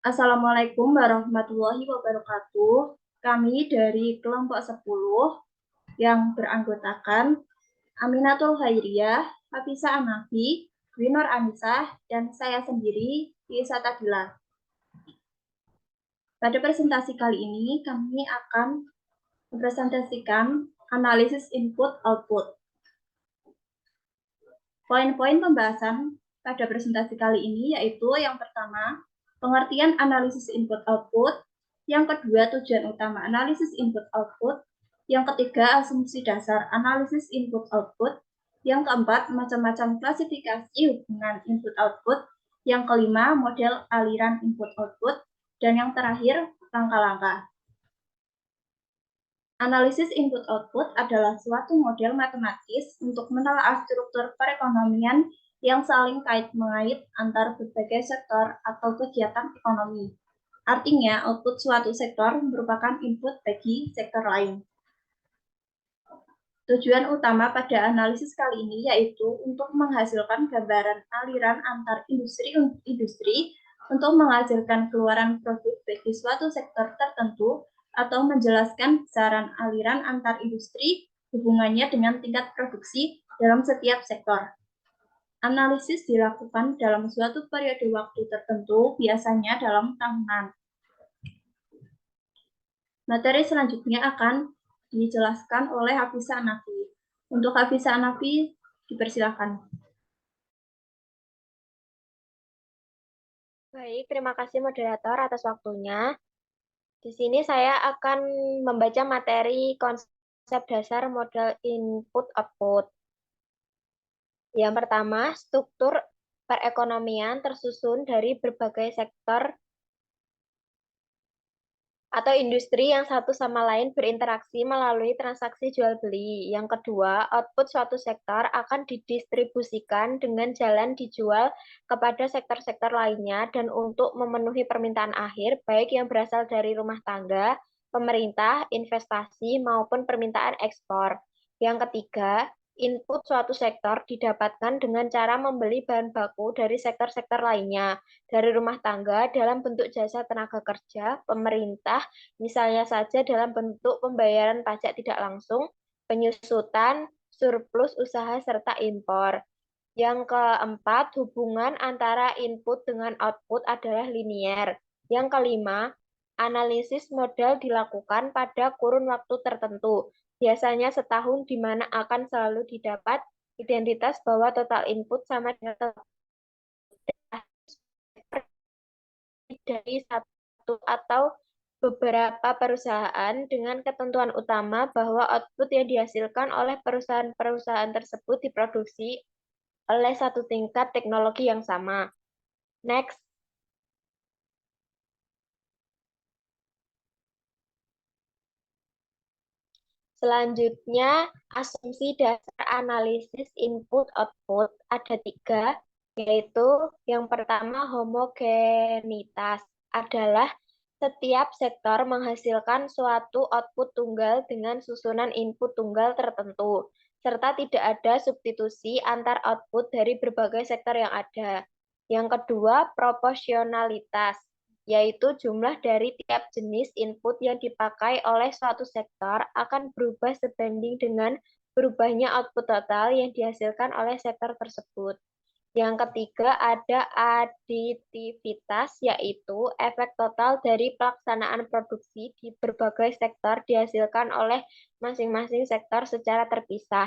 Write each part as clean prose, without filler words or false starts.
Assalamualaikum warahmatullahi wabarakatuh. Kami dari kelompok 10 yang beranggotakan Aminatul Khairiyah, Hafisa Anafi, Winor Anisah, dan saya sendiri, Yesa Tadila. Pada presentasi kali ini, kami akan mempresentasikan analisis input-output. Poin-poin pembahasan pada presentasi kali ini yaitu yang pertama, pengertian analisis input-output, yang kedua, tujuan utama analisis input-output, yang ketiga, asumsi dasar analisis input-output, yang keempat, macam-macam klasifikasi hubungan input-output, yang kelima, model aliran input-output, dan yang terakhir, langkah-langkah. Analisis input-output adalah suatu model matematis untuk menelaah struktur perekonomian yang saling kait-mengait antar berbagai sektor atau kegiatan ekonomi. Artinya, output suatu sektor merupakan input bagi sektor lain. Tujuan utama pada analisis kali ini yaitu untuk menghasilkan gambaran aliran antar industri untuk menghasilkan keluaran produk bagi suatu sektor tertentu atau menjelaskan besaran aliran antar industri hubungannya dengan tingkat produksi dalam setiap sektor. Analisis dilakukan dalam suatu periode waktu tertentu, biasanya dalam tahunan. Materi selanjutnya akan dijelaskan oleh Hafisa Anafi. Untuk Hafisa Anafi, dipersilakan. Baik, terima kasih moderator atas waktunya. Di sini saya akan membaca materi konsep dasar model input-output. Yang pertama, struktur perekonomian tersusun dari berbagai sektor atau industri yang satu sama lain berinteraksi melalui transaksi jual beli. Yang kedua, output suatu sektor akan didistribusikan dengan jalan dijual kepada sektor-sektor lainnya dan untuk memenuhi permintaan akhir, baik yang berasal dari rumah tangga, pemerintah, investasi, maupun permintaan ekspor. Yang ketiga, input suatu sektor didapatkan dengan cara membeli bahan baku dari sektor-sektor lainnya, dari rumah tangga dalam bentuk jasa tenaga kerja, pemerintah, misalnya saja dalam bentuk pembayaran pajak tidak langsung, penyusutan, surplus usaha, serta impor. Yang keempat, hubungan antara input dengan output adalah linier. Yang kelima, analisis modal dilakukan pada kurun waktu tertentu, biasanya setahun, di mana akan selalu didapat identitas bahwa total input sama dengan total dari satu atau beberapa perusahaan dengan ketentuan utama bahwa output yang dihasilkan oleh perusahaan-perusahaan tersebut diproduksi oleh satu tingkat teknologi yang sama. Next. Selanjutnya, asumsi dasar analisis input-output ada 3, yaitu yang pertama homogenitas adalah setiap sektor menghasilkan suatu output tunggal dengan susunan input tunggal tertentu, serta tidak ada substitusi antar output dari berbagai sektor yang ada. Yang kedua, proporsionalitas, yaitu jumlah dari tiap jenis input yang dipakai oleh suatu sektor akan berubah sebanding dengan berubahnya output total yang dihasilkan oleh sektor tersebut. Yang ketiga ada aditivitas, yaitu efek total dari pelaksanaan produksi di berbagai sektor dihasilkan oleh masing-masing sektor secara terpisah.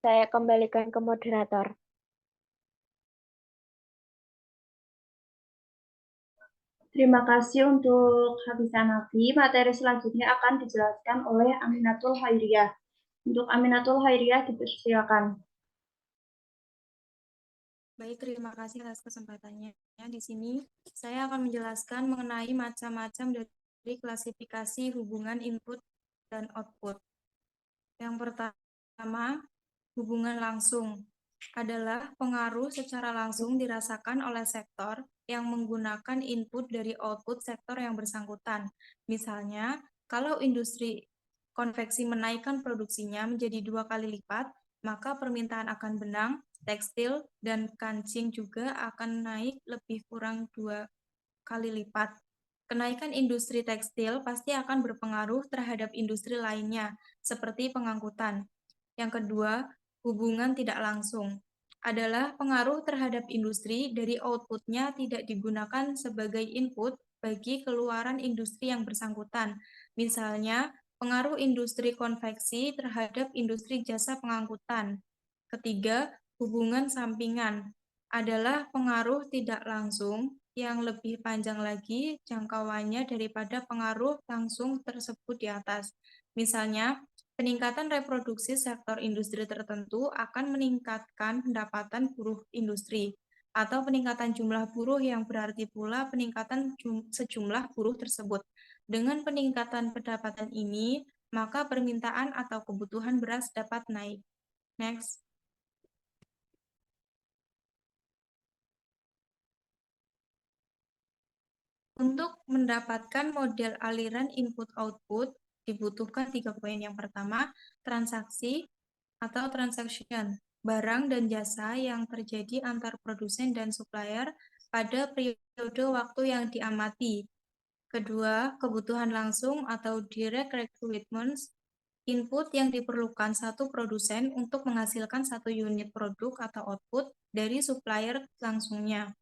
Saya kembalikan ke moderator. Terima kasih untuk Hafisa Anafi. Materi selanjutnya akan dijelaskan oleh Aminatul Khairiyah. Untuk Aminatul Khairiyah, dipersilakan. Baik, terima kasih atas kesempatannya. Di sini saya akan menjelaskan mengenai macam-macam dari klasifikasi hubungan input dan output. Yang pertama, hubungan langsung adalah pengaruh secara langsung dirasakan oleh sektor yang menggunakan input dari output sektor yang bersangkutan. Misalnya, kalau industri konveksi menaikkan produksinya menjadi 2 kali lipat, maka permintaan akan benang, tekstil, dan kancing juga akan naik lebih kurang 2 kali lipat. Kenaikan industri tekstil pasti akan berpengaruh terhadap industri lainnya, seperti pengangkutan. Yang kedua, hubungan tidak langsung adalah pengaruh terhadap industri dari output-nya tidak digunakan sebagai input bagi keluaran industri yang bersangkutan. Misalnya, pengaruh industri konveksi terhadap industri jasa pengangkutan. Ketiga, hubungan sampingan adalah pengaruh tidak langsung yang lebih panjang lagi jangkauannya daripada pengaruh langsung tersebut di atas. Misalnya, peningkatan reproduksi sektor industri tertentu akan meningkatkan pendapatan buruh industri, atau peningkatan jumlah buruh yang berarti pula peningkatan sejumlah buruh tersebut. Dengan peningkatan pendapatan ini, maka permintaan atau kebutuhan beras dapat naik. Next. Untuk mendapatkan model aliran input-output, dibutuhkan 3 poin. Yang pertama, transaksi atau transaction, barang dan jasa yang terjadi antar produsen dan supplier pada periode waktu yang diamati. Kedua, kebutuhan langsung atau direct requirements, input yang diperlukan satu produsen untuk menghasilkan satu unit produk atau output dari supplier langsungnya.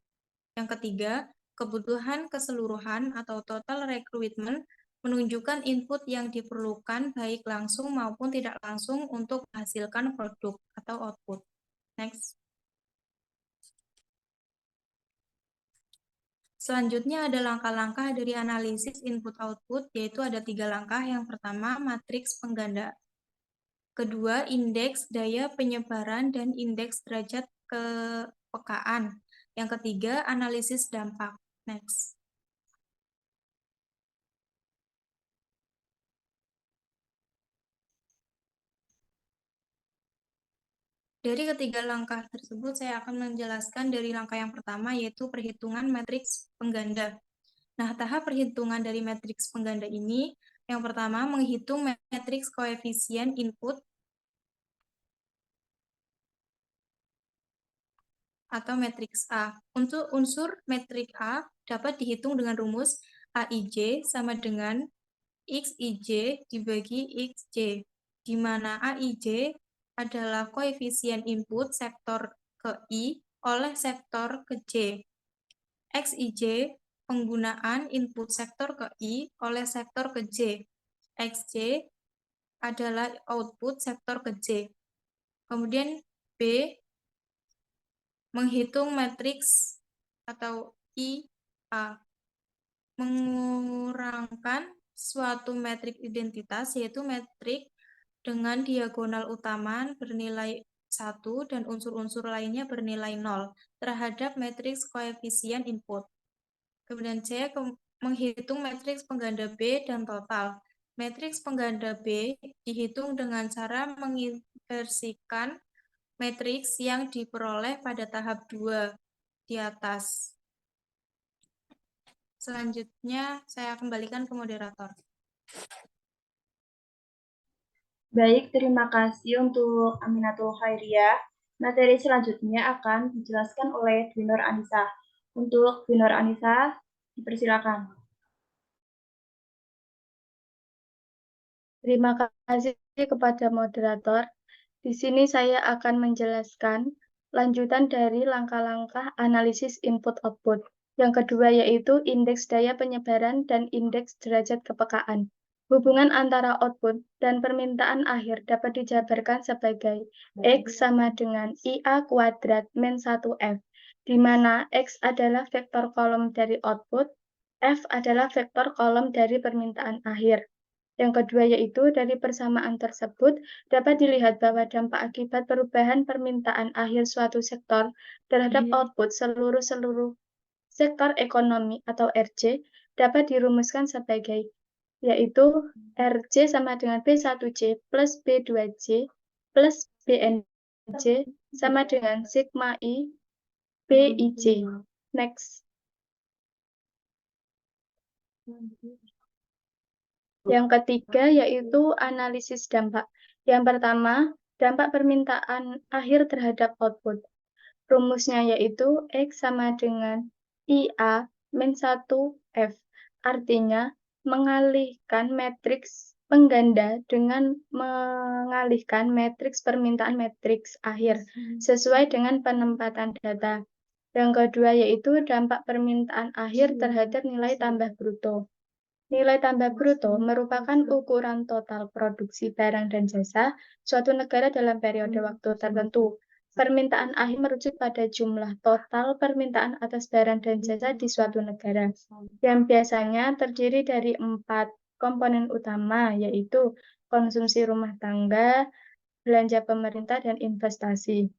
Yang ketiga, kebutuhan keseluruhan atau total requirement menunjukkan input yang diperlukan baik langsung maupun tidak langsung untuk menghasilkan produk atau output. Next. Selanjutnya ada langkah-langkah dari analisis input-output, yaitu ada 3 langkah. Yang pertama, matriks pengganda. Kedua, indeks daya penyebaran dan indeks derajat kepekaan. Yang ketiga, analisis dampak. Next. Dari ketiga langkah tersebut, saya akan menjelaskan dari langkah yang pertama, yaitu perhitungan matriks pengganda. Nah, tahap perhitungan dari matriks pengganda ini, yang pertama, menghitung matriks koefisien input atau matriks A. Untuk unsur metrik A dapat dihitung dengan rumus AIJ sama dengan XIJ dibagi XJ, di mana AIJ adalah koefisien input sektor ke I oleh sektor ke J. XIJ penggunaan input sektor ke I oleh sektor ke J. XJ adalah output sektor ke J. Kemudian B menghitung matriks atau IA, mengurangkan suatu metrik identitas, yaitu metrik dengan diagonal utama bernilai 1 dan unsur-unsur lainnya bernilai 0 terhadap matriks koefisien input. Kemudian C, menghitung matriks pengganda B dan total. Matriks pengganda B dihitung dengan cara menginversikan matriks yang diperoleh pada tahap 2 di atas. Selanjutnya, saya kembalikan ke moderator. Baik, terima kasih untuk Aminatul Khairiyah. Materi selanjutnya akan dijelaskan oleh Dwi Nur Anissa. Untuk Dwi Nur Anissa, dipersilakan. Terima kasih kepada moderator. Di sini saya akan menjelaskan lanjutan dari langkah-langkah analisis input-output. Yang kedua yaitu indeks daya penyebaran dan indeks derajat kepekaan. Hubungan antara output dan permintaan akhir dapat dijabarkan sebagai X sama dengan IA kuadrat min 1F, di mana X adalah vektor kolom dari output, F adalah vektor kolom dari permintaan akhir. Yang kedua yaitu dari persamaan tersebut dapat dilihat bahwa dampak akibat perubahan permintaan akhir suatu sektor terhadap output seluruh sektor ekonomi atau RJ dapat dirumuskan sebagai yaitu RJ sama dengan B1J plus B2J plus BNJ sama dengan sigma I BIJ. Next. Yang ketiga yaitu analisis dampak. Yang pertama, dampak permintaan akhir terhadap output. Rumusnya yaitu X sama dengan IA -1F. Artinya, mengalihkan matriks pengganda dengan mengalihkan matriks permintaan matriks akhir sesuai dengan penempatan data. Yang kedua yaitu dampak permintaan akhir terhadap nilai tambah bruto. Nilai tambah bruto merupakan ukuran total produksi barang dan jasa suatu negara dalam periode waktu tertentu. Permintaan akhir merujuk pada jumlah total permintaan atas barang dan jasa di suatu negara, yang biasanya terdiri dari 4 komponen utama, yaitu konsumsi rumah tangga, belanja pemerintah, dan investasi.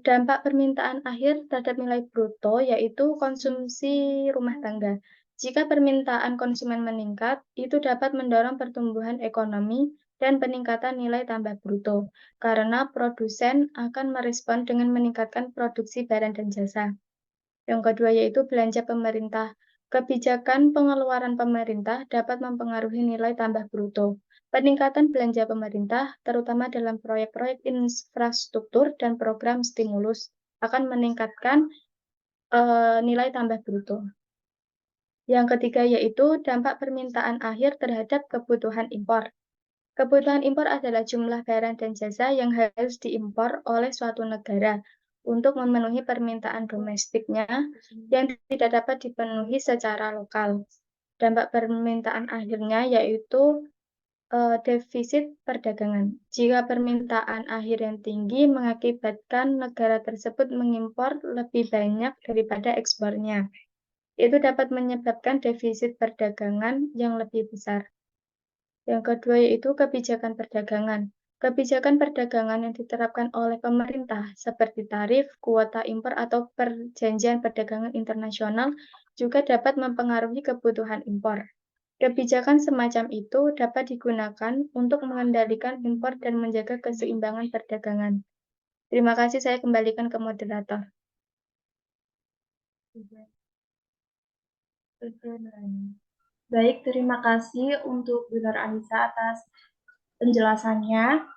Dampak permintaan akhir terhadap nilai bruto yaitu konsumsi rumah tangga. Jika permintaan konsumen meningkat, itu dapat mendorong pertumbuhan ekonomi dan peningkatan nilai tambah bruto, karena produsen akan merespon dengan meningkatkan produksi barang dan jasa. Yang kedua yaitu belanja pemerintah. Kebijakan pengeluaran pemerintah dapat mempengaruhi nilai tambah bruto. Peningkatan belanja pemerintah, terutama dalam proyek-proyek infrastruktur dan program stimulus, akan meningkatkan nilai tambah bruto. Yang ketiga yaitu dampak permintaan akhir terhadap kebutuhan impor. Kebutuhan impor adalah jumlah barang dan jasa yang harus diimpor oleh suatu negara untuk memenuhi permintaan domestiknya yang tidak dapat dipenuhi secara lokal. Dampak permintaan akhirnya yaitu defisit perdagangan. Jika permintaan akhir yang tinggi mengakibatkan negara tersebut mengimpor lebih banyak daripada ekspornya. Itu dapat menyebabkan defisit perdagangan yang lebih besar. Yang kedua yaitu kebijakan perdagangan. Kebijakan perdagangan yang diterapkan oleh pemerintah seperti tarif, kuota impor, atau perjanjian perdagangan internasional juga dapat mempengaruhi kebutuhan impor. Kebijakan semacam itu dapat digunakan untuk mengendalikan impor dan menjaga keseimbangan perdagangan. Terima kasih, saya kembalikan ke moderator. Baik, terima kasih untuk Bu Nur Anissa atas penjelasannya.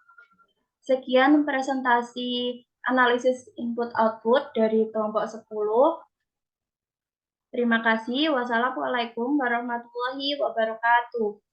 Sekian presentasi analisis input-output dari kelompok 10. Terima kasih. Wassalamualaikum warahmatullahi wabarakatuh.